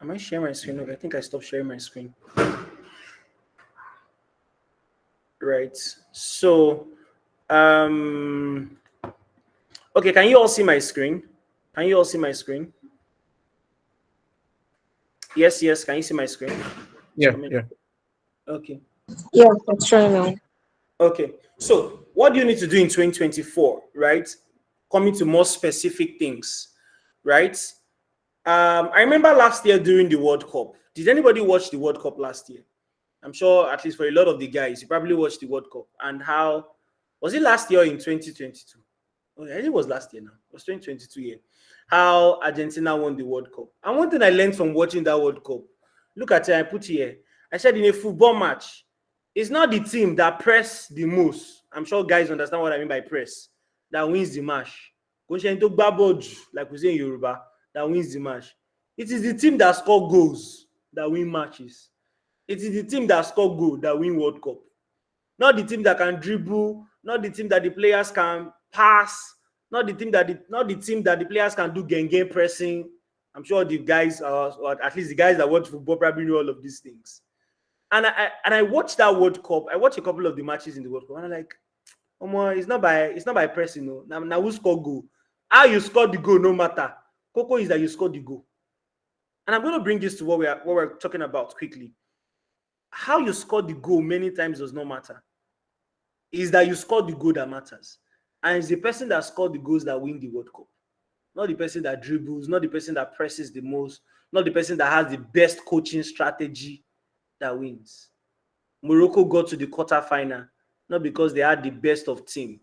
Am I sharing my screen? Okay, I think I stopped sharing my screen. Right. So, um, okay, can you all see my screen? Can you all see my screen? Yes, yes. Can you see my screen? It's Yeah, coming. yeah. Okay. Yeah, that's true now. Okay. So, what do you need to do in 2024, right? Coming to more specific things, right? I remember last year during the World Cup. Did anybody watch the World Cup last year? I'm sure at least for a lot of the guys, you probably watched the World Cup. And how was it last year in 2022? Oh, yeah, it was last year now. It was 2022 year. How Argentina won the World Cup. And one thing I learned from watching that World Cup, look at it, I put here. I said in a football match, it's not the team that press the most. I'm sure guys understand what I mean by press, that wins the match. Like we say in Yoruba, that wins the match. It is the team that score goals that win matches. It is the team that score goal that win World Cup. Not the team that can dribble, not the team that the players can pass, not the team that the players can do game pressing. I'm sure the guys, or at least the guys that watch football, probably know all of these things. And I watched that World Cup. I watched a couple of the matches in the World Cup, and I'm like, it's not by pressing, no. Now who score goal? How you score the goal, no matter. Coco is that you score the goal. And I'm going to bring this to what we're talking about quickly. How you score the goal many times does not matter. Is that you score the goal that matters. And it's the person that scored the goals that win the World Cup. Not the person that dribbles, not the person that presses the most, not the person that has the best coaching strategy that wins. Morocco got to the quarterfinal, not because they had the best of team,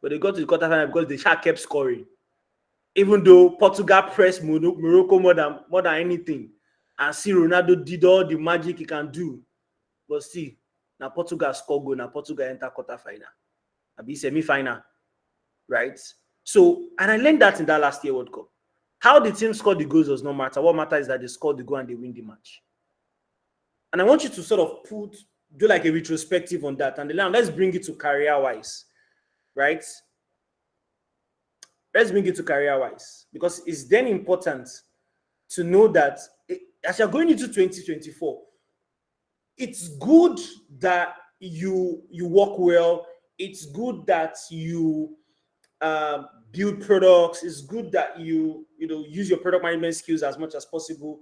but they got to the quarterfinal because they kept scoring. Even though Portugal pressed Morocco more than anything, and see Ronaldo did all the magic he can do, but see, now Portugal score goal, now Portugal enter quarterfinal, abi semi-final, right? So, and I learned that in that last year World Cup. How the team scored the goals does not matter. What matters is that they scored the goal and they win the match. And I want you to sort of do like a retrospective on that. And then let's bring it to career-wise, right? Let's bring it to career-wise. Because it's then important to know that as you're going into 2024, it's good that you work well. It's good that you build products. It's good that you use your product management skills as much as possible.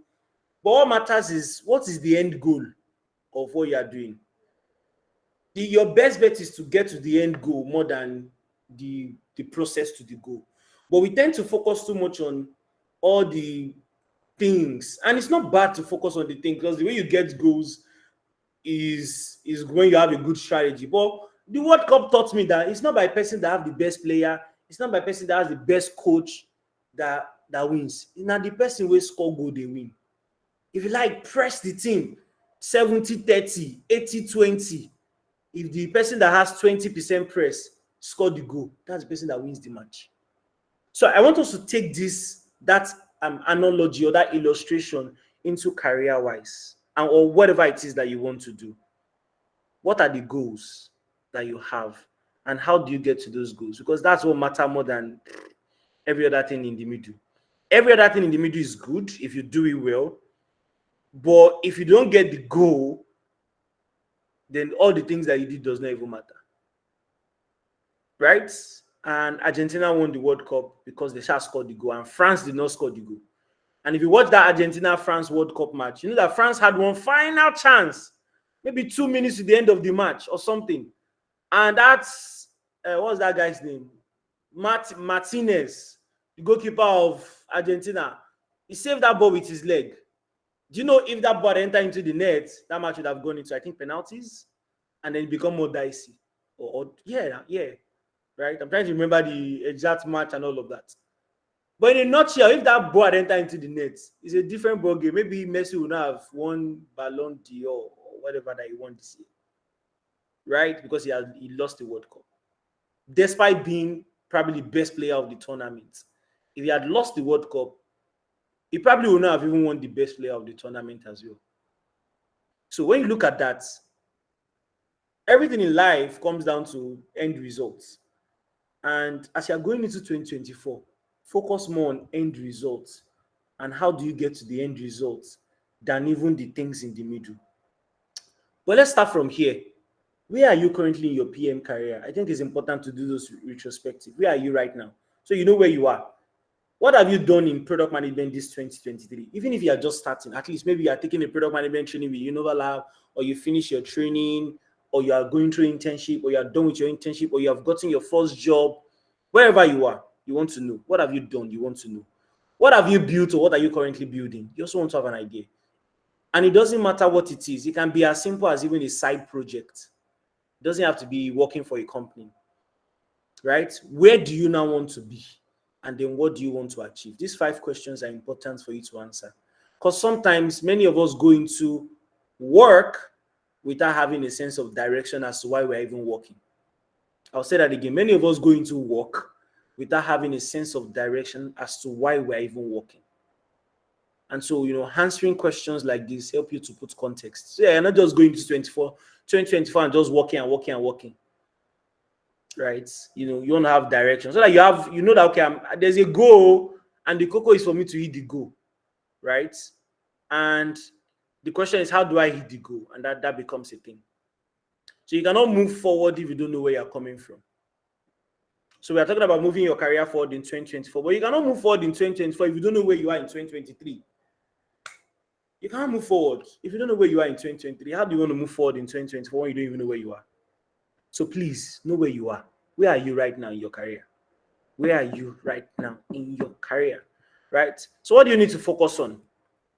But what matters is what is the end goal of what you are doing. Your best bet is to get to the end goal more than the process to the goal. But we tend to focus too much on all the things, and it's not bad to focus on the thing because the way you get goals is when you have a good strategy. But the World Cup taught me that it's not by person that have the best player, it's not by person that has the best coach that wins. It's not the person who score goal they win. If you like, press the team 70-30, 80-20. If the person that has 20% press score the goal, that's the person that wins the match. So I want us to take that analogy or that illustration into career-wise or whatever it is that you want to do. What are the goals that you have, and how do you get to those goals? Because that's what matters more than every other thing in the middle. Every other thing in the middle is good if you do it well, but if you don't get the goal, then all the things that you did does not even matter. Right? And Argentina won the World Cup because they scored the goal, and France did not score the goal. And if you watch that Argentina-France World Cup match, you know that France had one final chance, maybe 2 minutes to the end of the match or something. And that's, what's that guy's name? Martinez, the goalkeeper of Argentina. He saved that ball with his leg. Do you know if that ball entered into the net, that match would have gone into, I think, penalties, and then it become more dicey. Yeah. Right? I'm trying to remember the exact match and all of that. But in a nutshell, if that ball had entered into the net, it's a different ball game. Maybe Messi would not have won Ballon d'Or or whatever that he won this year. Right? Because he lost the World Cup. Despite being probably the best player of the tournament. If he had lost the World Cup, he probably would not have even won the best player of the tournament as well. So when you look at that, everything in life comes down to end results. And as you're going into 2024, focus more on end results. And how do you get to the end results? than even the things in the middle. But let's start from here. Where are you currently in your PM career? I think it's important to do those retrospective. Where are you right now? So you know where you are. What have you done in product management this 2023? Even if you are just starting, at least maybe you are taking a product management training with Enoverlab, or you finish your training, or you are going through internship, or you are done with your internship, or you have gotten your first job. Wherever you are, you want to know. What have you done? You want to know. What have you built, or what are you currently building? You also want to have an idea. And it doesn't matter what it is. It can be as simple as even a side project. It doesn't have to be working for a company, right? Where do you now want to be? And then what do you want to achieve? These 5 questions are important for you to answer. Because sometimes many of us go into work without having a sense of direction as to why we're even working. I'll say that again. Many of us go into work without having a sense of direction as to why we're even working. And so, answering questions like this help you to put context. So, you're not just going to 2024 and just working and working and working, right? You want to have direction so that that, okay, there's a goal and the cocoa is for me to hit the goal, right? And the question is, how do I hit the goal? And that becomes a thing. So you cannot move forward if you don't know where you're coming from. So we are talking about moving your career forward in 2024, but you cannot move forward in 2024 if you don't know where you are in 2023. You can't move forward if you don't know where you are in 2023. How do you want to move forward in 2024 when you don't even know where you are? So please know where you are. Where are you right now in your career? Where are you right now in your career? Right? So what do you need to focus on?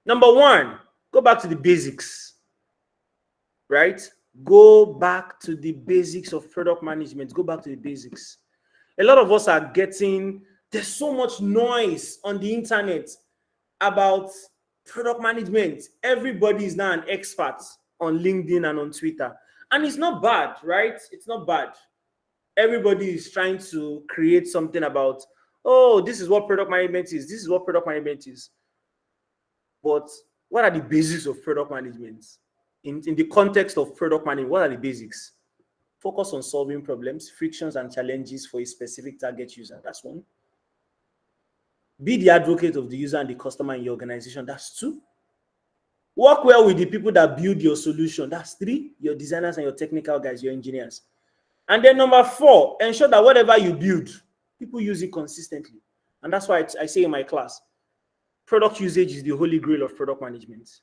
Number 1, go back to the basics. Right? Go back to the basics of product management. Go back to the basics. A lot of us are there's so much noise on the internet about product management. Everybody is now an expert on LinkedIn and on Twitter. And it's not bad, right? It's not bad. Everybody is trying to create something about, oh, this is what product management is. This is what product management is. But what are the basics of product management? In the context of product management, what are the basics? Focus on solving problems, frictions, and challenges for a specific target user. That's 1. Be the advocate of the user and the customer in your organization. That's 2. Work well with the people that build your solution. That's 3. Your designers and your technical guys, your engineers. And then number 4, ensure that whatever you build, people use it consistently. And that's why I say in my class, product usage is the holy grail of product management.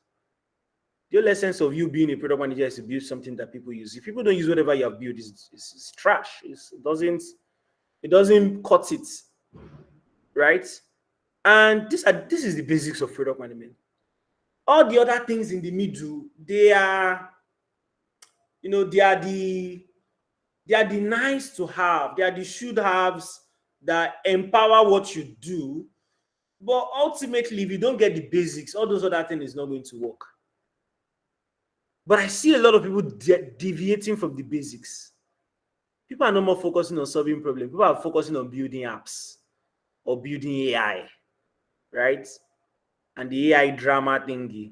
The whole essence of you being a product manager is to build something that people use. If people don't use whatever you have built, it's trash. It doesn't cut it, right? And this is the basics of product management. All the other things in the middle, they are the nice to have, they are the should haves that empower what you do. But ultimately, if you don't get the basics, all those other things is not going to work. But I see a lot of people deviating from the basics. People are no more focusing on solving problems. People are focusing on building apps or building AI, right? And the AI drama thingy.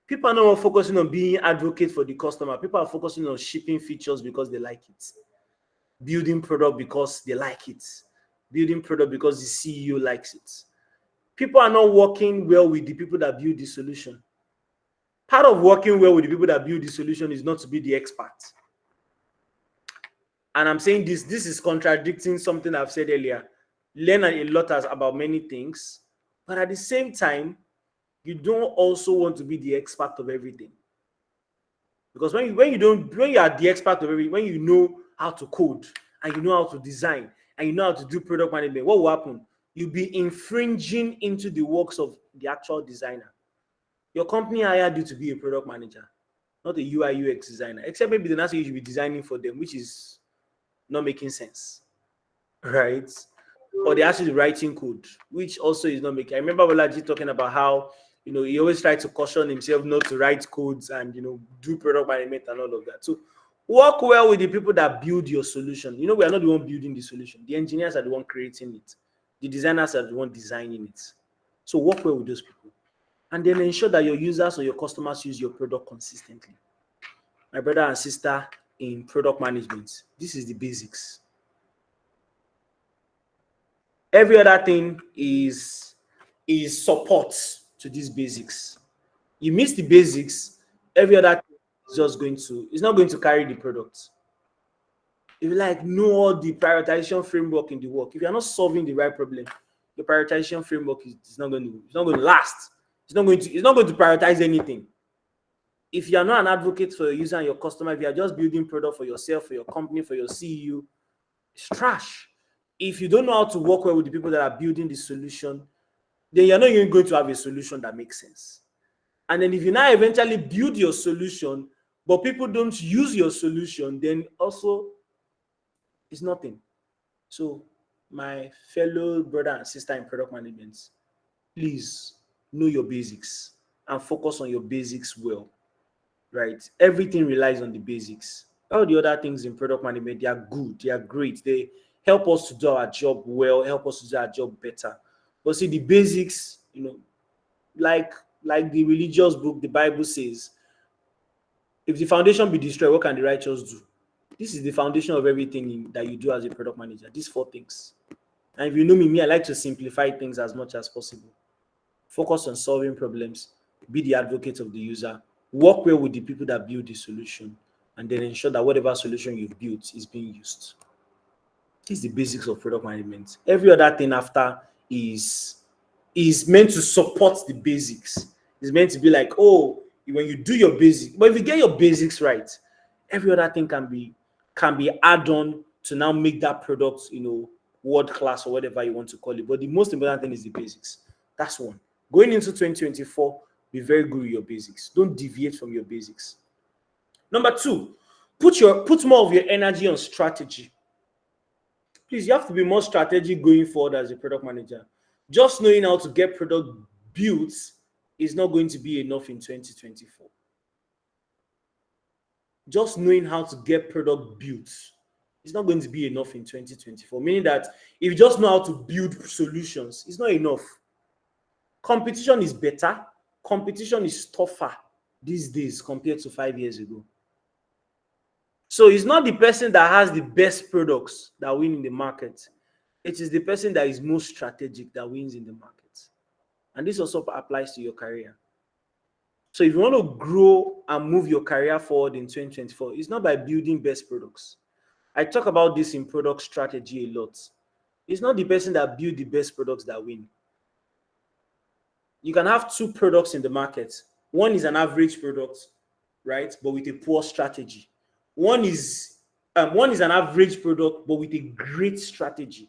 People are no more focusing on being advocate for the customer. People are focusing on shipping features because they like it. Building product because they like it. Building product because the CEO likes it. People are not working well with the people that build the solution. Part of working well with the people that build the solution is not to be the expert. And I'm saying this is contradicting something I've said earlier. Learn a lot about many things, but at the same time, you don't also want to be the expert of everything. Because when you are the expert of everything, when you know how to code and you know how to design and you know how to do product management, what will happen? You'll be infringing into the works of the actual designer. Your company hired you to be a product manager, not a UI UX designer, except maybe the next you should be designing for them, which is not making sense, right? Or they're actually writing code, which also is not making. I remember Bolaji talking about how he always tried to caution himself not to write codes and do product management and all of that. So work well with the people that build your solution. We are not the one building the solution. The engineers are the one creating it. The designers are the one designing it. So work well with those people. And then ensure that your users or your customers use your product consistently. My brother and sister in product management, this is the basics. Every other thing is support to these basics. You miss the basics, every other thing is just going to, it's not going to carry the product. If you like know all the prioritization framework in the work, if you're not solving the right problem, the prioritization framework is not going to, it's not going to last. It's not going to prioritize anything. If you are not an advocate for your user and your customer, if you are just building product for yourself, for your company, for your CEO, it's trash. If you don't know how to work well with the people that are building the solution, then you're not even going to have a solution that makes sense. And then if you now eventually build your solution, but people don't use your solution, then also it's nothing. So, my fellow brother and sister in product management, please know your basics and focus on your basics well, right? Everything relies on the basics. All the other things in product management, they are good, they are great. They help us to do our job well, help us to do our job better. But see, the basics, like like the religious book, the Bible says, if the foundation be destroyed, what can the righteous do? This is the foundation of everything that you do as a product manager. These four things. And if you know me, I like to simplify things as much as possible. Focus on solving problems, be the advocate of the user, work well with the people that build the solution, and then ensure that whatever solution you've built is being used. This is the basics of product management. Every other thing after is is meant to support the basics. It's meant to be like, oh, when you do your basics, but if you get your basics right, every other thing can be add on to now make that product, world class or whatever you want to call it. But the most important thing is the basics. That's one. Going into 2024, be very good with your basics. Don't deviate from your basics. Number two, put more of your energy on strategy. Please, you have to be more strategic going forward as a product manager. Just knowing how to get product built is not going to be enough in 2024. Just knowing how to get product built is not going to be enough in 2024. Meaning that if you just know how to build solutions, it's not enough. Competition is better. Competition is tougher these days compared to 5 years ago. So it's not the person that has the best products that win in the market. It is the person that is most strategic that wins in the market. And this also applies to your career. So if you want to grow and move your career forward in 2024, it's not by building best products. I talk about this in product strategy a lot. It's not the person that builds the best products that win. You can have two products in the market. One is an average product, right, but with a poor strategy. One is an average product, but with a great strategy.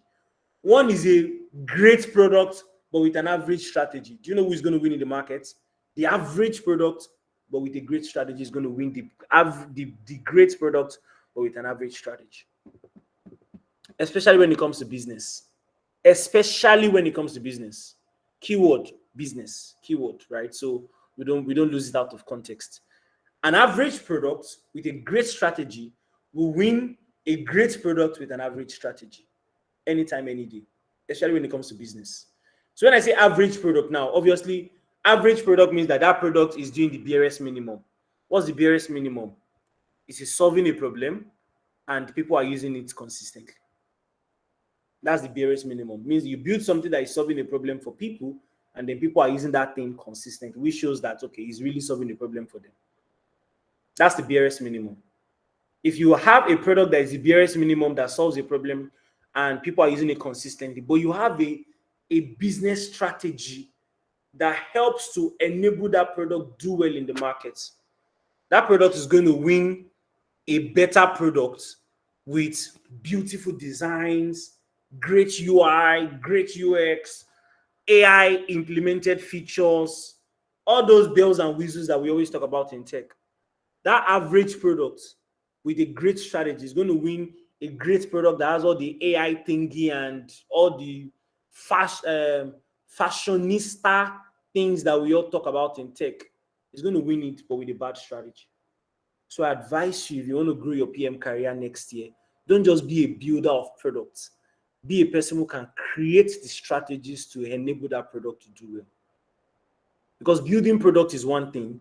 One is a great product, but with an average strategy. Do you know who is going to win in the market? The average product, but with a great strategy, is going to win the great product, but with an average strategy. Especially when it comes to business. Especially when it comes to business. Keyword, business. Keyword, right? So we don't lose it out of context. An average product with a great strategy will win a great product with an average strategy anytime, any day, especially when it comes to business. So when I say average product now, obviously, average product means that product is doing the barest minimum. What's the barest minimum? It's solving a problem and people are using it consistently. That's the barest minimum. It means you build something that is solving a problem for people and then people are using that thing consistently, which shows that, okay, it's really solving a problem for them. That's the barest minimum. If you have a product that is the barest minimum that solves a problem and people are using it consistently, but you have a business strategy that helps to enable that product do well in the market, that product is going to win a better product with beautiful designs, great UI, great UX, AI implemented features, all those bells and whistles that we always talk about in tech. That average product with a great strategy is going to win a great product that has all the AI thingy and all the fashionista things that we all talk about in tech. It's going to win it, but with a bad strategy. So I advise you, if you want to grow your PM career next year, don't just be a builder of products. Be a person who can create the strategies to enable that product to do well. Because building product is one thing,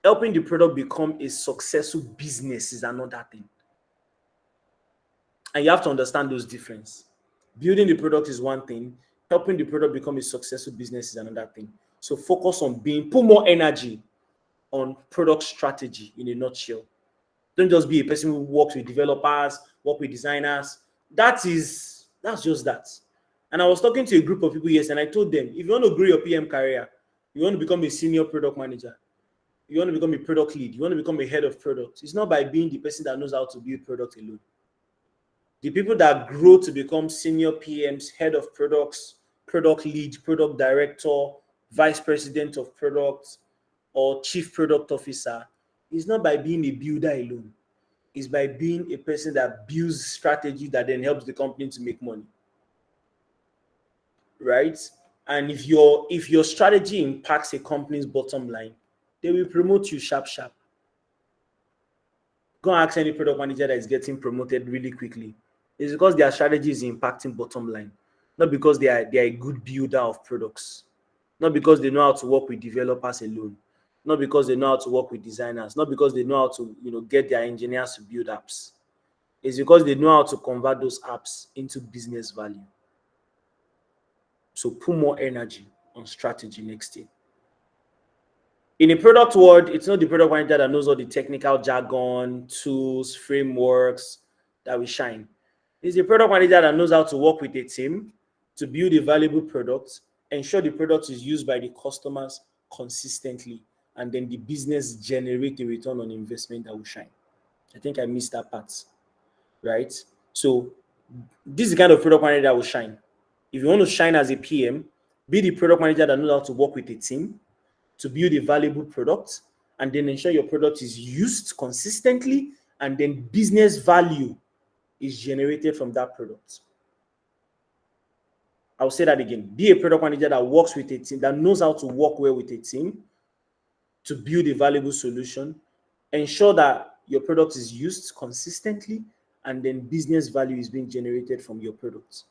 helping the product become a successful business is another thing. And you have to understand those differences. Building the product is one thing, helping the product become a successful business is another thing. So focus on put more energy on product strategy in a nutshell. Don't just be a person who works with developers, work with designers. That's just that. And I was talking to a group of people yesterday, and I told them, if you want to grow your PM career, you want to become a senior product manager, you want to become a product lead, you want to become a head of product. It's not by being the person that knows how to build product alone. The people that grow to become senior PMs, head of products, product lead, product director, vice president of products, or chief product officer is not by being a builder alone. It's by being a person that builds strategy that then helps the company to make money. Right? And if your strategy impacts a company's bottom line, they will promote you sharp. Go and ask any product manager that is getting promoted really quickly. It's because their strategy is impacting bottom line, not because they are a good builder of products, not because they know how to work with developers alone, not because they know how to work with designers, not because they know how to get their engineers to build apps. It's because they know how to convert those apps into business value. So put more energy on strategy next year. In a product world, it's not the product manager that knows all the technical jargon, tools, frameworks that will shine. It's the product manager that knows how to work with a team to build a valuable product, ensure the product is used by the customers consistently, and then the business generate a return on investment that will shine. I think I missed that part, right? So this is the kind of product manager that will shine. If you want to shine as a PM, be the product manager that knows how to work with a team to build a valuable product, and then ensure your product is used consistently, and then business value is generated from that product. I'll say that again. Be a product manager that works with a team, that knows how to work well with a team to build a valuable solution. Ensure that your product is used consistently, and then business value is being generated from your product.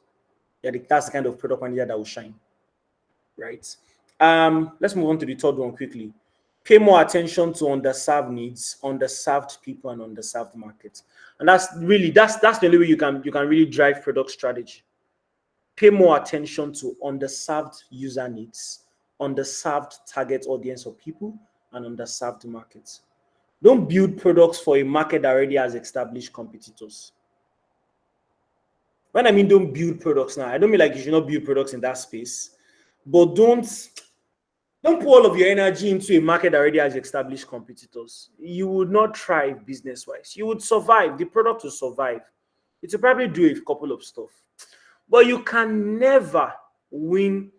Yeah, that's the kind of product manager that will shine, right? Let's move on to the third one quickly. Pay more attention to underserved needs, underserved people, and underserved markets. And that's the only way you can really drive product strategy. Pay more attention to underserved user needs, underserved target audience of people, and underserved markets. Don't build products for a market that already has established competitors. When I mean don't build products now, I don't mean like you should not build products in that space, but don't put all of your energy into a market that already has established competitors. You would not thrive business-wise. You would survive. The product will survive. It will probably do a couple of stuff. But you can never win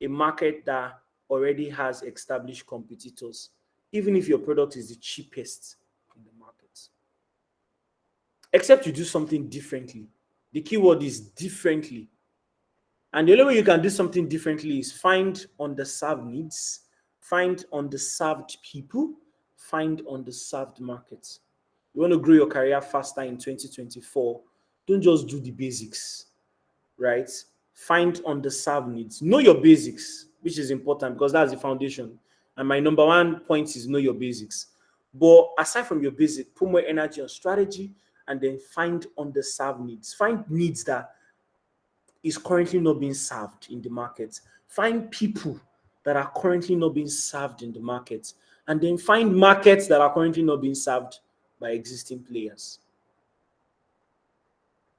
a market that already has established competitors, even if your product is the cheapest in the market. Except you do something differently. The keyword is differently. And the only way you can do something differently is find underserved needs, find underserved people, find underserved markets. You want to grow your career faster in 2024, don't just do the basics, right? Find underserved needs. Know your basics, which is important because that's the foundation. And my number one point is know your basics. But aside from your basic, put more energy on strategy and then find underserved needs. Find needs that is currently not being served in the market. Find people that are currently not being served in the market, and then find markets that are currently not being served by existing players.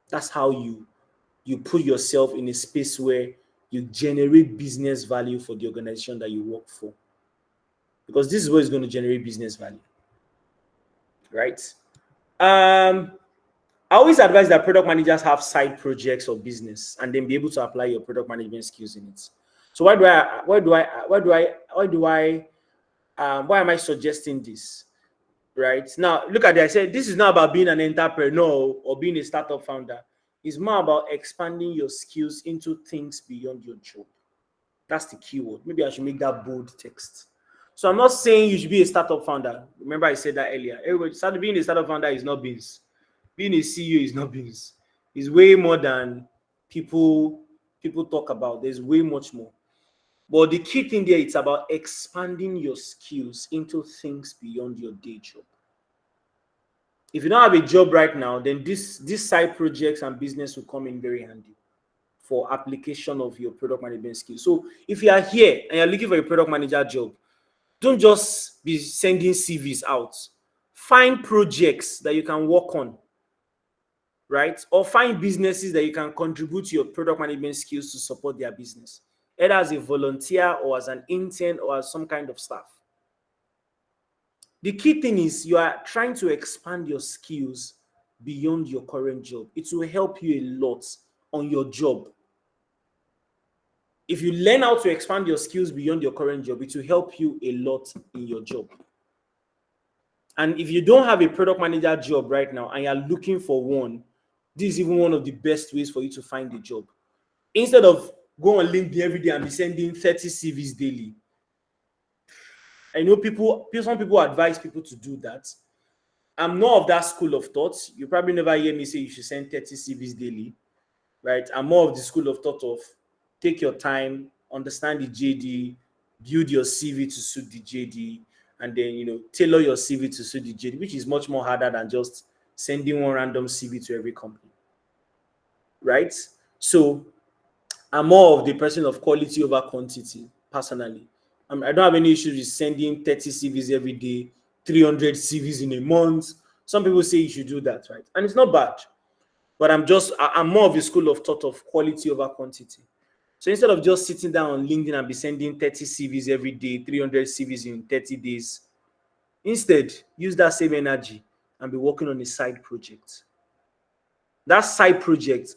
That's how you put yourself in a space where you generate business value for the organization that you work for. Because this is what is going to generate business value, right? I always advise that product managers have side projects or business and then be able to apply your product management skills in it. So why am I suggesting this? Right now, look at it. I said this is not about being an entrepreneur or being a startup founder. It's more about expanding your skills into things beyond your job. That's the keyword. Maybe I should make that bold text. So I'm not saying you should be a startup founder. Remember I said that earlier. Everybody, being a startup founder is not beans. Being a CEO is not beans. It's way more than people talk about. There's way much more. But the key thing there, it's about expanding your skills into things beyond your day job. If you don't have a job right now, then these side projects and business will come in very handy for application of your product management skills. So if you are here and you're looking for a product manager job, Don't just be sending CVs out. Find projects that you can work on, right? Or find businesses that you can contribute your product management skills to support their business, either as a volunteer or as an intern or as some kind of staff. The key thing is you are trying to expand your skills beyond your current job. It will help you a lot on your job. If you learn how to expand your skills beyond your current job, it will help you a lot in your job. And if you don't have a product manager job right now and you're looking for one, this is even one of the best ways for you to find a job. Instead of go on LinkedIn every day and be sending 30 CVs daily. I know some people advise people to do that. I'm not of that school of thought. You probably never hear me say you should send 30 CVs daily, right? I'm more of the school of thought of take your time, understand the JD, build your CV to suit the JD, and then tailor your CV to suit the JD, which is much more harder than just sending one random CV to every company, right? So I'm more of the person of quality over quantity, personally. I don't have any issues with sending 30 CVs every day, 300 CVs in a month. Some people say you should do that, right? And it's not bad. But I'm more of a school of thought of quality over quantity. So instead of just sitting down on LinkedIn and be sending 30 CVs every day, 300 CVs in 30 days, instead, use that same energy and be working on a side project. That side project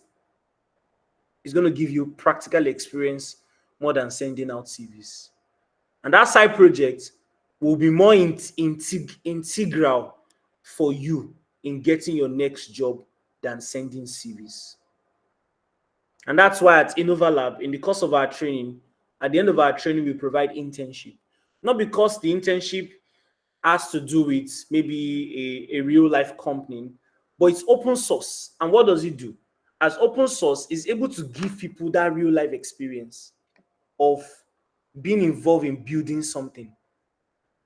is going to give you practical experience more than sending out CVs. And that side project will be more integral for you in getting your next job than sending CVs. And that's why at Enoverlab, in the course of our training, at the end of our training, we provide internship. Not because the internship has to do with maybe a real life company, but it's open source. And what does it do? As open source, is able to give people that real life experience of being involved in building something.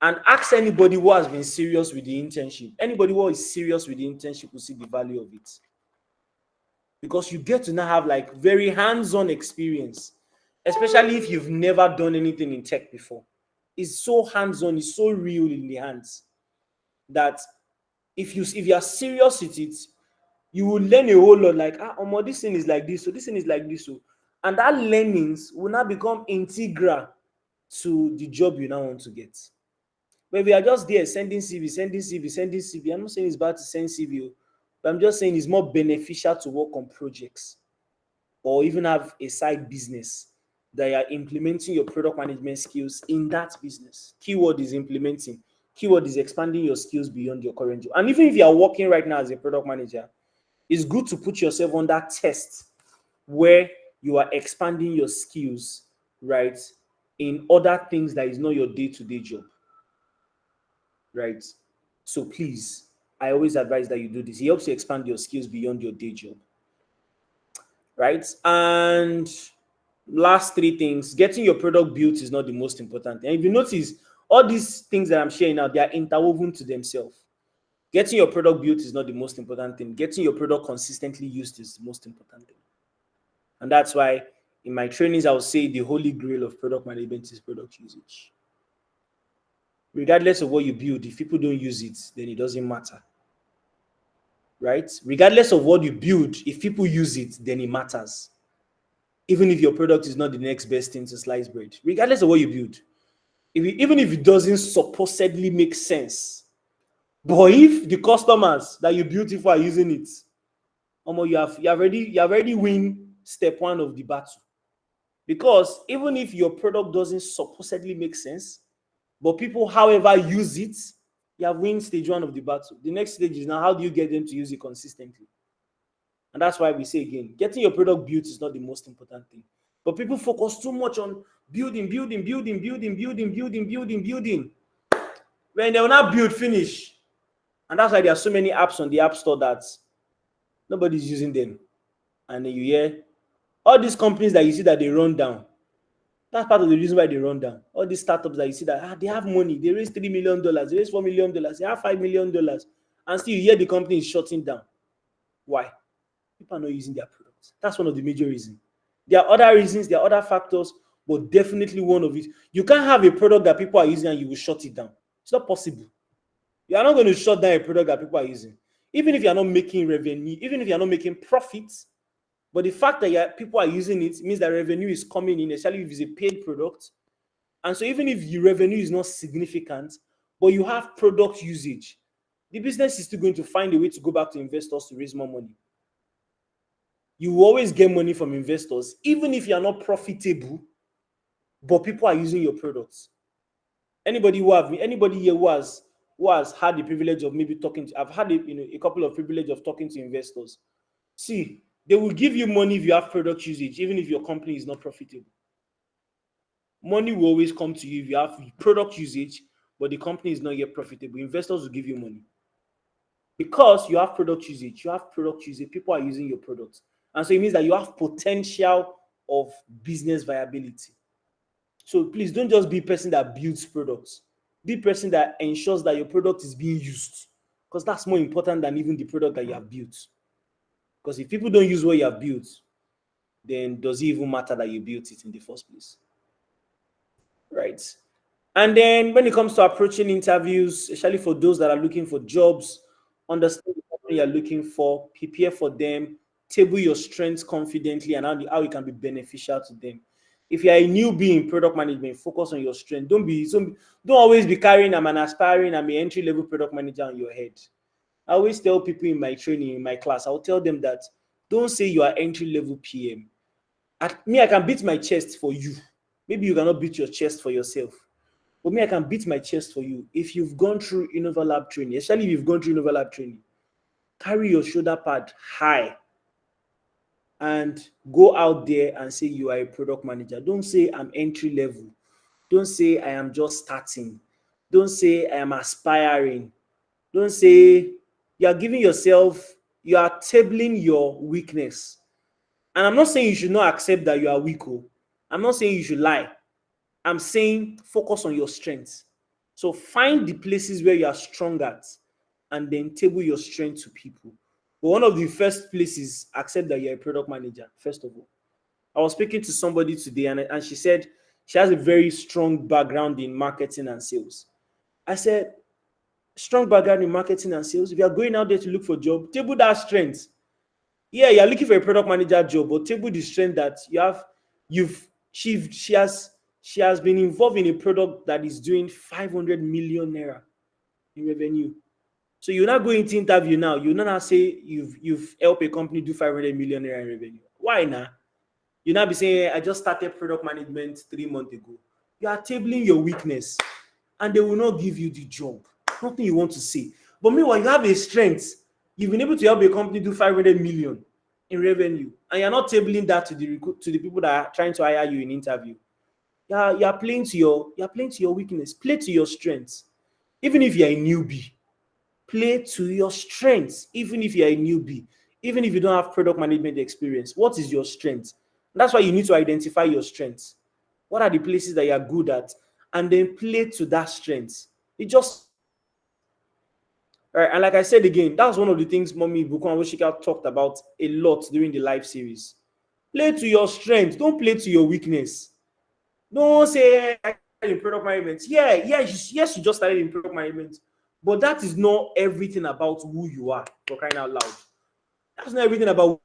And ask anybody who has been serious with the internship. Anybody who is serious with the internship will see the value of it. Because you get to now have like very hands-on experience, especially if you've never done anything in tech before. It's so hands-on, it's so real in the hands that if you are serious with it, you will learn a whole lot. Like, this thing is like this, so this thing is like this, so and that learnings will now become integral to the job you now want to get. But if you are just there sending CV, sending CV, sending CV, I'm not saying it's bad to send CV, but I'm just saying it's more beneficial to work on projects or even have a side business that you are implementing your product management skills in that business. Keyword is implementing. Keyword is expanding your skills beyond your current job. And even if you are working right now as a product manager, it's good to put yourself on that test where you are expanding your skills, right, in other things that is not your day-to-day job, right? So please, I always advise that you do this. It helps you expand your skills beyond your day job, right? And last three things, getting your product built is not the most important thing. And if you notice, all these things that I'm sharing now, they are interwoven to themselves. Getting your product built is not the most important thing. Getting your product consistently used is the most important thing. And that's why in my trainings, I will say the holy grail of product management is product usage. Regardless of what you build, if people don't use it, then it doesn't matter. Right? Regardless of what you build, if people use it, then it matters. Even if your product is not the next best thing to slice bread, regardless of what you build, even if it doesn't supposedly make sense, but if the customers that you built it for are using it, you have already win step one of the battle. Because even if your product doesn't supposedly make sense, but people, however, use it, you have win stage one of the battle. The next stage is now how do you get them to use it consistently? And that's why we say again, getting your product built is not the most important thing. But people focus too much on building. When they will not build, finish. And that's why there are so many apps on the App Store that nobody's using them. And then you hear all these companies that you see that they run down. That's part of the reason why they run down. All these startups that you see that they have money, they raise $3 million, they raise $4 million, they have $5 million, and still you hear the company is shutting down. Why? People are not using their products. That's one of the major reasons. There are other reasons, there are other factors, but definitely one of it. You can't have a product that people are using and you will shut it down. It's not possible. You are not going to shut down a product that people are using. Even if you are not making revenue, even if you are not making profits, but the fact that people are using it means that revenue is coming in, especially if it's a paid product. And so even if your revenue is not significant, but you have product usage, the business is still going to find a way to go back to investors to raise more money. You will always get money from investors, even if you are not profitable, but people are using your products. Anybody here who has had the privilege of maybe talking to, I've had a couple of privilege of talking to investors. See, they will give you money if you have product usage, even if your company is not profitable. Money will always come to you if you have product usage, but the company is not yet profitable. Investors will give you money because you have product usage. You have product usage. People are using your products, and so it means that you have potential of business viability. So please don't just be a person that builds products. Be a person that ensures that your product is being used, because that's more important than even the product that you have built. Because if people don't use what you have built, then does it even matter that you built it in the first place? Right. And then when it comes to approaching interviews, especially for those that are looking for jobs, understand the company you're looking for, prepare for them, table your strengths confidently, and how it can be beneficial to them. If you're a newbie in product management, focus on your strength. Don't always be carrying I'm an aspiring, I'm an entry-level product manager on your head. I always tell people in my training, in my class, I'll tell them that don't say you are entry-level PM. I can beat my chest for you. Maybe you cannot beat your chest for yourself. But me, I can beat my chest for you. If you've gone through Enoverlab training, especially if you've gone through Enoverlab training, carry your shoulder pad high and go out there and say you are a product manager. Don't say I'm entry level. Don't say I am just starting. Don't say I am aspiring. Don't say you are giving yourself, you are tabling your weakness. And I'm not saying you should not accept that you are weak. I'm not saying you should lie. I'm saying focus on your strengths. So find the places where you are strong at and then table your strength to people. But one of the first places, accept that you're a product manager, first of all. I was speaking to somebody today and she said she has a very strong background in marketing and sales. I said, strong background in marketing and sales. If you are going out there to look for a job, table that strength. Yeah, you're looking for a product manager job, but table the strength that you have. She has been involved in a product that is doing 500 million naira in revenue. So you're not going to interview now. You not say you've helped a company do 500 million naira in revenue. Why not? You not be saying I just started product management 3 months ago. You are tabling your weakness, and they will not give you the job. Nothing you want to say. But meanwhile, you have a strength. You've been able to help a company do 500 million in revenue, and you're not tabling that to the people that are trying to hire you in interview. You're playing to your weakness. Play to your strengths. Even if you're a newbie, play to your strengths. Even if you're a newbie, even if you don't have product management experience, what is your strength? That's why you need to identify your strengths. What are the places that you're good at? And then play to that strength. It just right. And like I said again, that's one of the things Mommy Bukwan Woshika talked about a lot during the live series. Play to your strength. Don't play to your weakness. Don't say I started in product management. Yes, you just started in product management, but that is not everything about who you are. For crying out loud, that's not everything about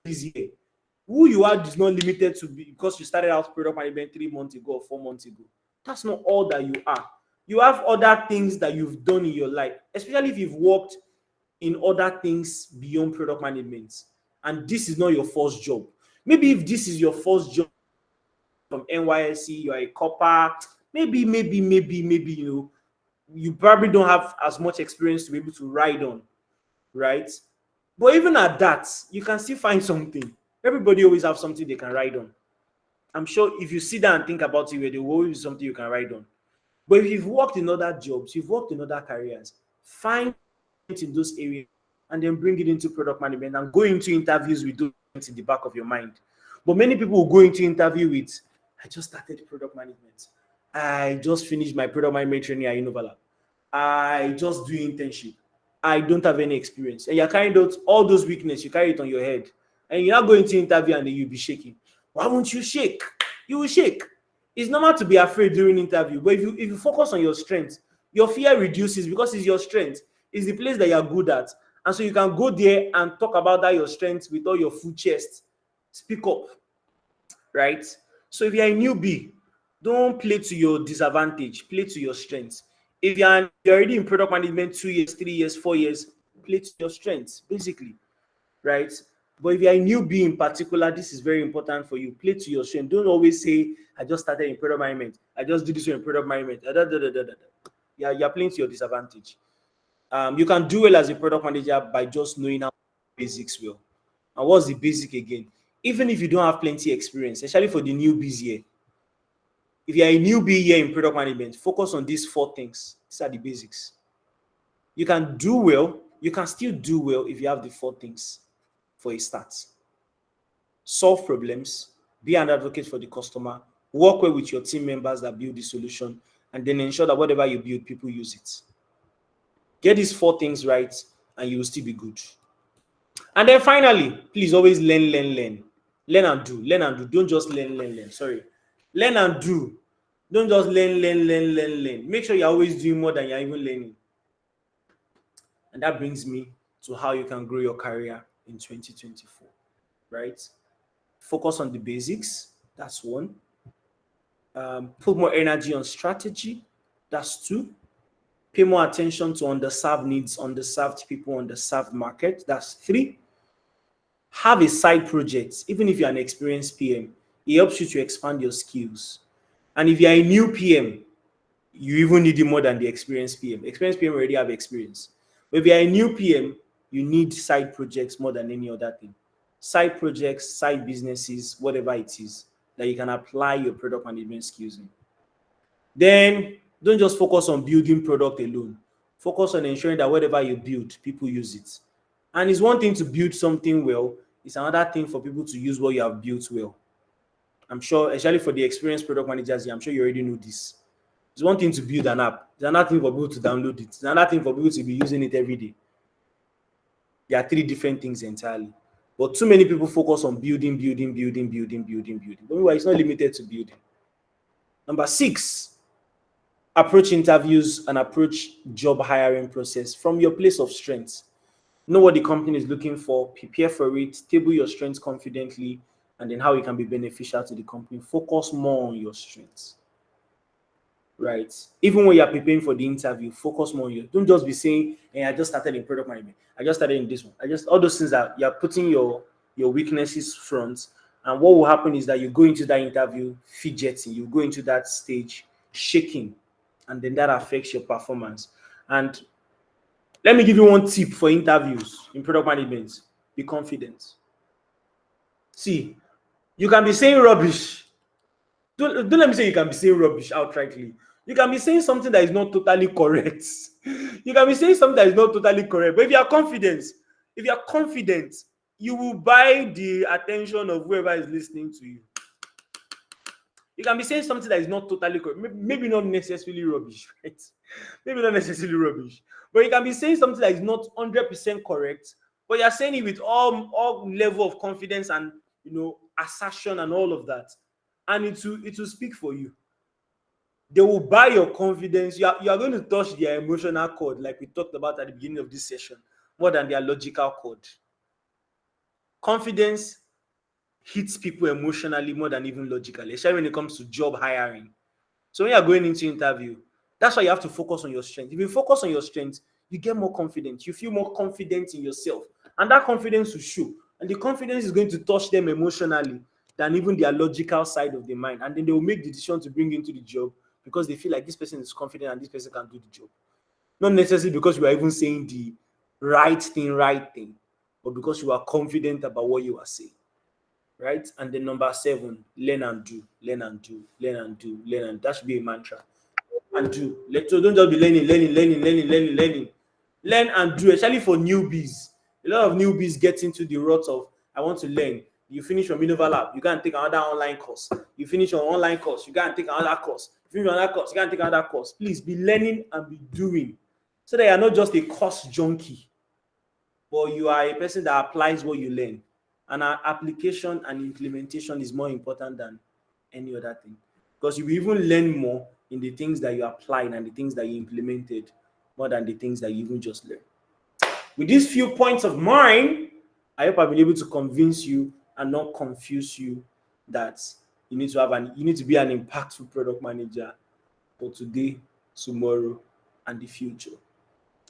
this year. Who you are is not limited to be because you started out product management 3 months ago or 4 months ago. That's not all that you are. You have other things that you've done in your life, especially if you've worked in other things beyond product management. And this is not your first job. Maybe if this is your first job from NYSC, you're a copper, maybe, you probably don't have as much experience to be able to ride on, right? But even at that, you can still find something. Everybody always have something they can ride on. I'm sure if you sit down and think about it, there will always be something you can ride on. But if you've worked in other jobs, you've worked in other careers, find it in those areas and then bring it into product management and go into interviews with those in the back of your mind. But many people will go into interview with, I just started product management. I just finished my product management training at Enoverlab. I just do internship. I don't have any experience. And you're carrying out all those weaknesses, you carry it on your head. And you're not going to interview and then you'll be shaking. Why won't you shake? You will shake. It's normal to be afraid during interview, but if you focus on your strength, your fear reduces because it's your strength. It's the place that you're good at. And so you can go there and talk about that your strength with all your full chest. Speak up, right? So if you're a newbie, don't play to your disadvantage, play to your strengths. If you're already in product management 2 years, 3 years, 4 years, play to your strengths, basically, right? But if you're a newbie in particular, this is very important for you. Play to your strength. Don't always say, I just started in product management. I just do this in product management. Yeah, you're playing to your disadvantage. You can do well as a product manager by just knowing how basics will. And what's the basic again? Even if you don't have plenty experience, especially for the newbies here, if you're a newbie here in product management, focus on these 4 things. These are the basics. You can do well. You can still do well if you have the 4 things for a start. Solve problems, be an advocate for the customer, work well with your team members that build the solution, and then ensure that whatever you build, people use it. Get these 4 things right, and you will still be good. And then finally, please always learn, learn, learn. Learn and do. Learn and do. Don't just learn, learn, learn. Sorry. Learn and do. Don't just learn, learn, learn, learn, learn. Make sure you're always doing more than you're even learning. And that brings me to how you can grow your career in 2024, right? Focus on the basics. That's 1. Put more energy on strategy. That's 2. Pay more attention to underserved needs, underserved people, underserved market. That's 3. Have a side project, even if you're an experienced PM. It helps you to expand your skills. And if you're a new PM, you even need it more than the experienced PM. Experienced PM already have experience. But if you're a new PM, you need side projects more than any other thing. Side projects, side businesses, whatever it is that you can apply your product management skills in. Then don't just focus on building product alone. Focus on ensuring that whatever you build, people use it. And it's one thing to build something well, it's another thing for people to use what you have built well. I'm sure, especially for the experienced product managers here, I'm sure you already know this. It's one thing to build an app. It's another thing for people to download it. It's another thing for people to be using it every day. There are 3 different things entirely. But too many people focus on building. But meanwhile, it's not limited to building. Number 6, approach interviews and approach job hiring process from your place of strength. Know what the company is looking for, prepare for it, table your strengths confidently, and then how it can be beneficial to the company. Focus more on your strengths, right? Even when you're preparing for the interview, focus more on your. Don't just be saying, "Hey, I just started in product management. I just started in this one. All those things that you're putting your weaknesses front." And what will happen is that you go into that interview fidgeting, you go into that stage shaking, and then that affects your performance. And let me give you one tip for interviews in product management. Be confident. See, you can be saying rubbish. Don't let me say you can be saying rubbish outrightly. You can be saying something that is not totally correct. You can be saying something that is not totally correct. But if you are confident, you will buy the attention of whoever is listening to you. You can be saying something that is not totally correct, maybe not necessarily rubbish, right? Maybe not necessarily rubbish, but you can be saying something that is not 100% correct, but you're saying it with all level of confidence and assertion and all of that, and it will speak for you. They will buy your confidence. You are going to touch their emotional cord, like we talked about at the beginning of this session, more than their logical cord. Confidence hits people emotionally more than even logically, especially when it comes to job hiring. So when you're going into interview, that's why you have to focus on your strength. If you focus on your strength, you get more confident. You feel more confident in yourself. And that confidence will show. And the confidence is going to touch them emotionally than even their logical side of the mind. And then they will make the decision to bring you into the job because they feel like this person is confident and this person can do the job. Not necessarily because you are even saying the right thing, but because you are confident about what you are saying. Right? And then number 7, learn and do. That should be a mantra. And do. So don't just be learning. Learn and do, especially for newbies. A lot of newbies get into the rut of, I want to learn. You finish from Enoverlab, you can take another online course. You finish your online course, you can take another course. You finish another course, you can take another course. Please be learning and be doing, so that you are not just a course junkie, but you are a person that applies what you learn. And our application and implementation is more important than any other thing, because you will even learn more in the things that you applied and the things that you implemented more than the things that you even just learned. With these few points of mine, I hope I've been able to convince you and not confuse you that you need to be an impactful product manager for today, tomorrow, and the future.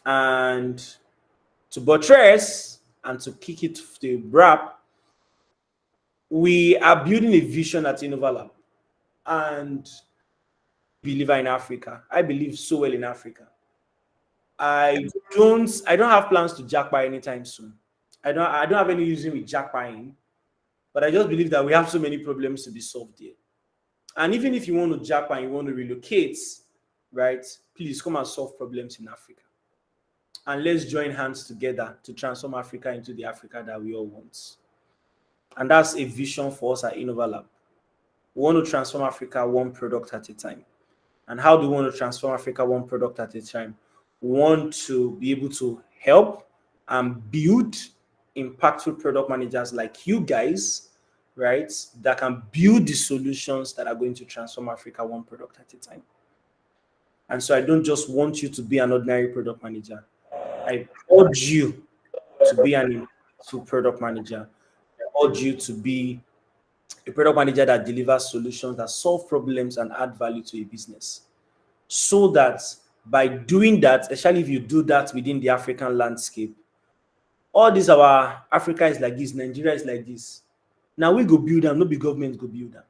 And to buttress and to kick it to the wrap, we are building a vision at Enoverlab, and believer in Africa. I believe so well in Africa. I don't have plans to jackpot anytime soon. I don't have any reason with jackpotting, but I just believe that we have so many problems to be solved here. And even if you want to jackpot and you want to relocate, right? Please come and solve problems in Africa. And let's join hands together to transform Africa into the Africa that we all want. And that's a vision for us at Enoverlab. We want to transform Africa one product at a time. And how do we want to transform Africa one product at a time? We want to be able to help and build impactful product managers like you guys, right? That can build the solutions that are going to transform Africa one product at a time. And so I don't just want you to be an ordinary product manager. I urge you to be an impactful product manager. I urge you to be a product manager that delivers solutions that solve problems and add value to a business. So that by doing that, especially if you do that within the African landscape, all this our Africa is like this, Nigeria is like this. Now we go build them, no be government go build them.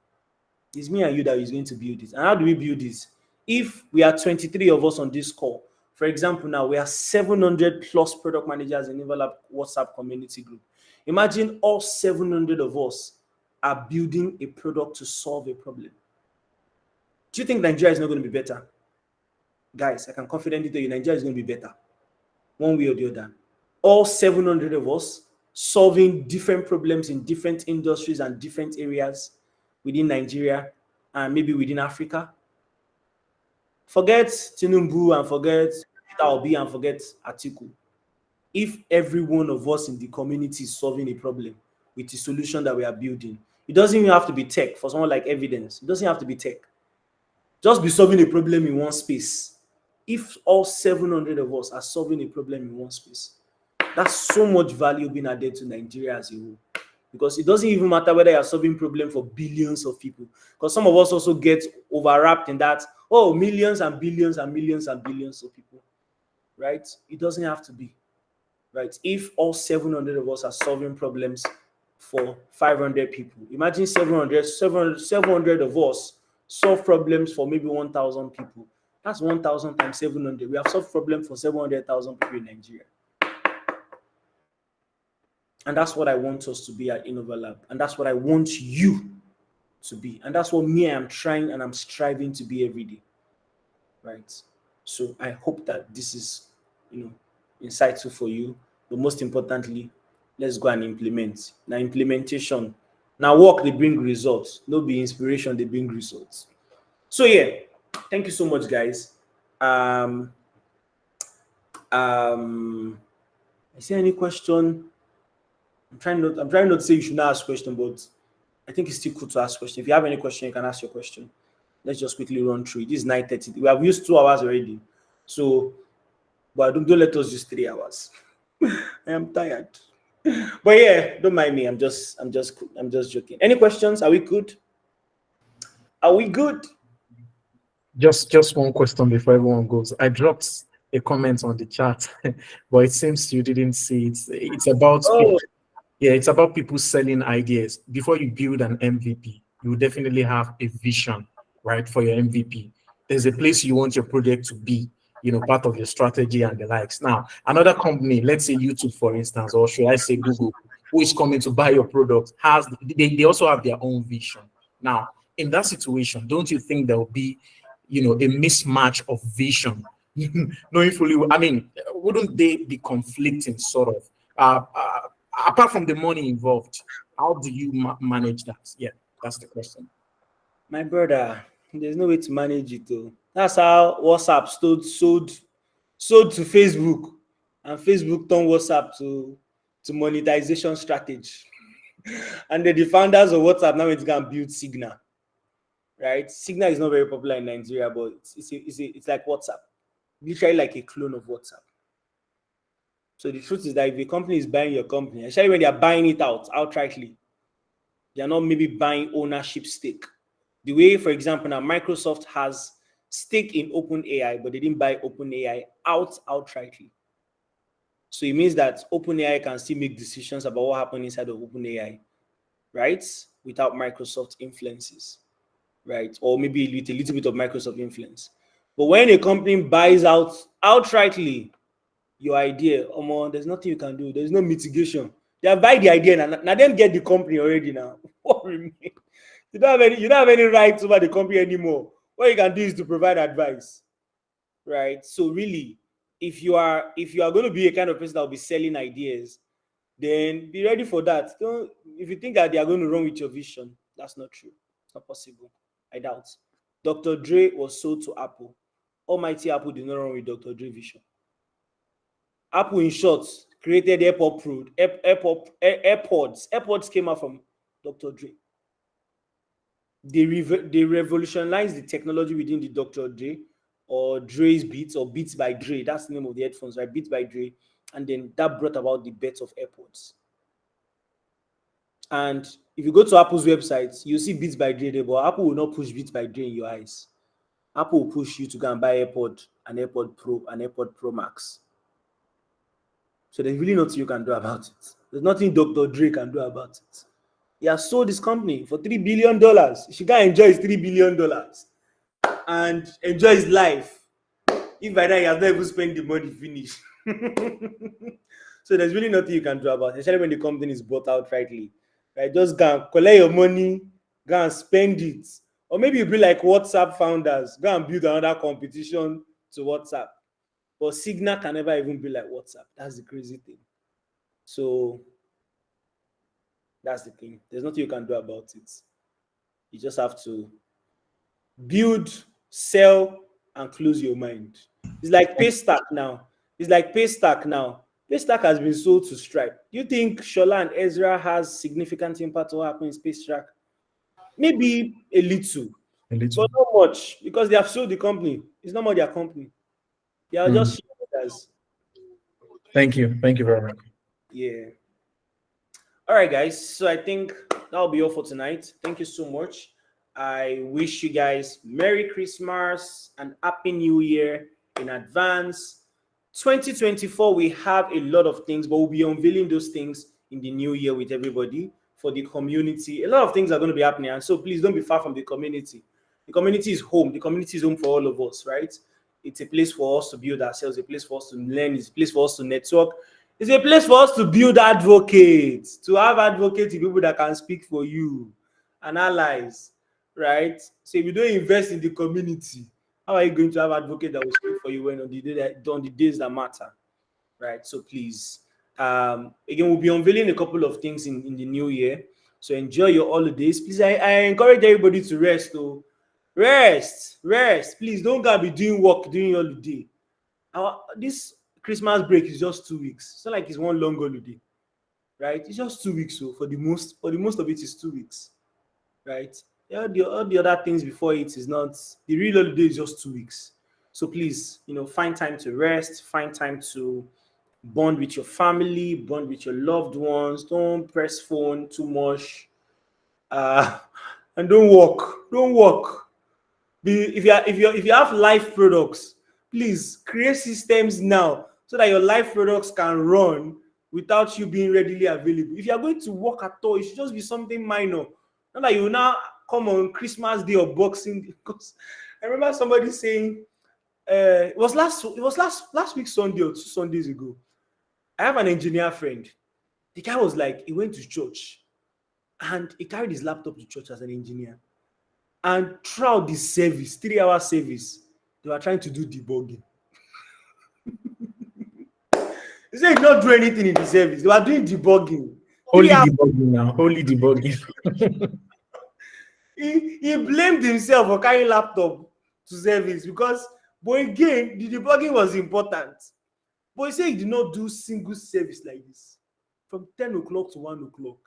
It's me and you that is going to build it. And how do we build this? If we are 23 of us on this call, for example, now we are 700 plus product managers in Enoverlab WhatsApp community group. Imagine all 700 of us are building a product to solve a problem. Do you think Nigeria is not going to be better? Guys, I can confidently tell you Nigeria is going to be better, one way or the other. All 700 of us solving different problems in different industries and different areas within Nigeria and maybe within Africa. Forget Tinubu and forget Peter Obi and forget Atiku. If every one of us in the community is solving a problem with the solution that we are building, it doesn't even have to be tech. For someone like Evidence, it doesn't have to be tech. Just be solving a problem in one space. If all 700 of us are solving a problem in one space, that's so much value being added to Nigeria as a whole. Because it doesn't even matter whether you're solving problem for billions of people. Because some of us also get overwrapped in that, oh, millions and billions and millions and billions of people, right? It doesn't have to be, right? If all 700 of us are solving problems for 500 people, imagine 700 of us solve problems for maybe 1,000 people. That's 1,000 times 700. We have solved problems for 700,000 people in Nigeria. And that's what I want us to be at Enoverlab. And that's what I want you to be. And that's what me, I'm trying and I'm striving to be every day. Right? So I hope that this is, insightful for you. But most importantly, let's go and implement. Now, implementation. Now, work, they bring results. No be inspiration, they bring results. So, yeah. Thank you so much, guys. Is there any question? I'm trying not to say you should not ask question, but I think it's still cool to ask question. If you have any question, you can ask your question. Let's just quickly run through it. This is 9:30. We have used 2 hours already. So, but don't let us use 3 hours. I am tired. But yeah, don't mind me. I'm just joking. Any questions? Are we good? Are we good? Just one question before everyone goes. I dropped a comment on the chat, but it seems you didn't see it. It's about Oh, it's about people selling ideas. Before you build an MVP, you definitely have a vision, right, for your MVP. There's a place you want your project to be, part of your strategy and the likes. Now, another company, let's say YouTube, for instance, or should I say Google, who is coming to buy your product, they also have their own vision. Now, in that situation, don't you think there will be, a mismatch of vision? Knowing fully, I mean, wouldn't they be conflicting, sort of? Apart from the money involved, how do you manage that? Yeah, that's the question. my brother, there's no way to manage it though. That's how WhatsApp sold to Facebook, and Facebook turned WhatsApp to monetization strategy. And then the founders of WhatsApp now it's gonna build Signal. right? Signal is not very popular in Nigeria, but it's like WhatsApp, literally like a clone of WhatsApp. So the truth is that if a company is buying your company, especially when they are buying it out outrightly, they are not maybe buying ownership stake. The way, for example, now Microsoft has stake in OpenAI, but they didn't buy OpenAI outrightly. So it means that OpenAI can still make decisions about what happened inside of OpenAI, right? Without Microsoft influences, right? Or maybe with a little bit of Microsoft influence. But when a company buys out outrightly your idea, there's nothing you can do. There's no mitigation. They have buy the idea and now them get the company already now. What remain? You don't have any rights over the company anymore. What you can do is to provide advice, right? So really, if you are going to be a kind of person that will be selling ideas, then be ready for that. Don't If you think that they are going to run with your vision, that's not true. It's not possible. I doubt. Dr. Dre was sold to Apple. Almighty Apple did not run with Dr. Dre vision. Apple, in short, created AirPod Pro. AirPods. AirPods came out from Dr. Dre. They revolutionized the technology within the Dr. Dre or Dre's Beats or Beats by Dre. That's the name of the headphones, right? Beats by Dre. And then that brought about the birth of AirPods. And if you go to Apple's website, you see Beats by Dre there, but Apple will not push Beats by Dre in your eyes. Apple will push you to go and buy AirPod, an AirPod Pro, an AirPod Pro Max. So there's really nothing you can do about it. There's nothing Dr. Dre can do about it. He has sold his company for $3 billion. He should go and enjoy his $3 billion and enjoy his life. If by now he has not even spent the money finish. So there's really nothing you can do about it, especially when the company is bought out rightly. Right? Just go and collect your money, go and spend it. Or maybe you be like WhatsApp founders, go and build another competition to WhatsApp. But Signal can never even be like WhatsApp. That's the crazy thing. So that's the thing. There's nothing you can do about it. You just have to build, sell, and close your mind. It's like Paystack now. Paystack has been sold to Stripe. Do you think Shola and Ezra has significant impact on what happens in Paystack? Maybe a little, A little. but not much because they have sold the company. It's not more their company. They are just shareholders. Thank you. Thank you very much. Yeah. All right, guys. So I think that'll be all for tonight. Thank you so much. I wish you guys Merry Christmas and Happy New Year in advance. 2024, we have a lot of things, but we'll be unveiling those things in the new year with everybody for the community. A lot of things are going to be happening, and so please don't be far from the community. The community is home. The community is home for all of us, right? It's a place for us to build ourselves, a place for us to learn, it's a place for us to network. It's a place for us to build advocates, to have advocates, people that can speak for you and allies, right? So if you don't invest in the community, how are you going to have advocates that will speak for you when on the days that matter, right? So please, again, we'll be unveiling a couple of things in the new year. So enjoy your holidays. Please, I encourage everybody to rest. Oh, rest. Please don't go and be doing work during your holiday. This Christmas break is just 2 weeks. It's not like it's one long holiday, right? It's just 2 weeks. So for the most of it is 2 weeks, right? All the other things before it is not, the real holiday is just 2 weeks. So please, find time to rest, find time to bond with your family, bond with your loved ones. Don't press phone too much, and don't work. If you have life products, please create systems now so that your life products can run without you being readily available. If you are going to work at all, it should just be something minor. Not that you now come on Christmas Day or Boxing Day. Because I remember somebody saying it was last week Sunday or 2 Sundays ago. I have an engineer friend. The guy was like, he went to church and he carried his laptop to church as an engineer. And throughout the service, 3-hour service, they were trying to do debugging. He said he did not do anything in the service. They were doing debugging. Holy debugging now. Holy debugging. He blamed himself for carrying laptop to service because, but again, the debugging was important. But he said he did not do single service like this. From 10 o'clock to 1 o'clock,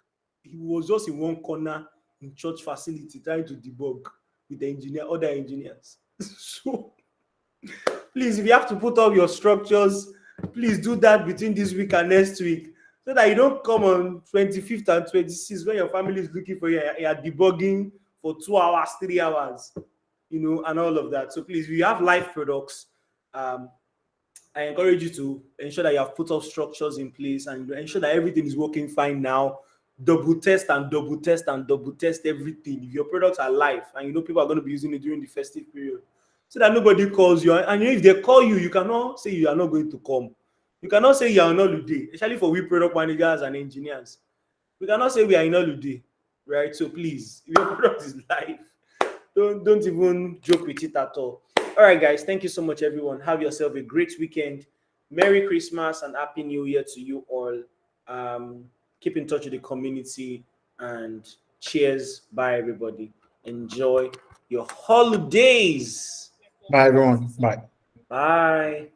he was just in one corner in church facility trying to debug. with the other engineers. So please, if you have to put up your structures, please do that between this week and next week, so that you don't come on 25th and 26th when your family is looking for you. You're debugging for 2 hours, 3 hours, and all of that. So please, if you have live products, I encourage you to ensure that you have put up structures in place and ensure that everything is working fine now. Double test and double test and double test everything. If your products are live and people are going to be using it during the festive period, so that nobody calls you. And if they call you, you cannot say you are not going to come. You cannot say you are on holiday, especially for we product managers and engineers. We cannot say we are in holiday, right? So please, if your product is live, don't even joke with it at all. All right, guys, thank you so much, everyone. Have yourself a great weekend. Merry Christmas and Happy New Year to you all. Keep in touch with the community, and cheers. Bye, everybody. Enjoy your holidays. Bye, everyone. Bye. Bye.